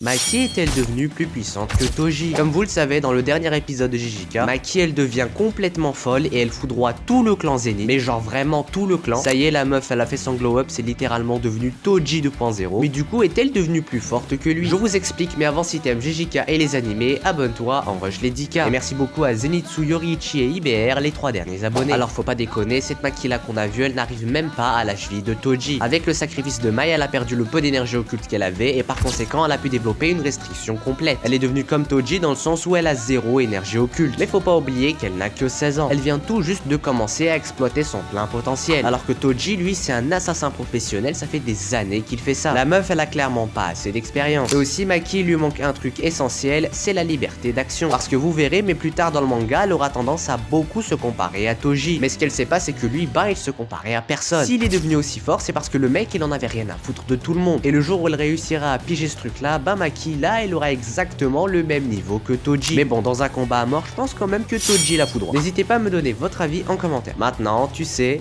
Maki est-elle devenue plus puissante que Toji? Comme vous le savez, dans le dernier épisode de JJK, Maki elle devient complètement folle et elle foudroie tout le clan Zenith, mais genre vraiment tout le clan. Ça y est, la meuf elle a fait son glow up, c'est littéralement devenu Toji 2.0. Mais du coup, est-elle devenue plus forte que lui? Je vous explique, mais avant si t'aimes JJK et les animés, abonne-toi en rush les 10K. Et merci beaucoup à Zenitsu, Yoriichi et IBR, les 3 derniers abonnés. Alors faut pas déconner, cette Maki là qu'on a vue, elle n'arrive même pas à la cheville de Toji. Avec le sacrifice de Mai, elle a perdu le peu d'énergie occulte qu'elle avait et par conséquent, elle a pu développer une restriction complète. Elle est devenue comme Toji dans le sens où elle a zéro énergie occulte. Mais faut pas oublier qu'elle n'a que 16 ans. Elle vient tout juste de commencer à exploiter son plein potentiel. Alors que Toji, lui, c'est un assassin professionnel, ça fait des années qu'il fait ça. La meuf, elle a clairement pas assez d'expérience. Et aussi, Maki lui manque un truc essentiel, c'est la liberté d'action. Parce que vous verrez, mais plus tard dans le manga, elle aura tendance à beaucoup se comparer à Toji. Mais ce qu'elle sait pas, c'est que lui, il se comparait à personne. S'il est devenu aussi fort, c'est parce que le mec, il en avait rien à foutre de tout le monde. Et le jour où elle réussira à piger ce truc-là, Maki, là, elle aura exactement le même niveau que Toji. Mais bon, dans un combat à mort, je pense quand même que Toji la foudroie. N'hésitez pas à me donner votre avis en commentaire. Maintenant, tu sais...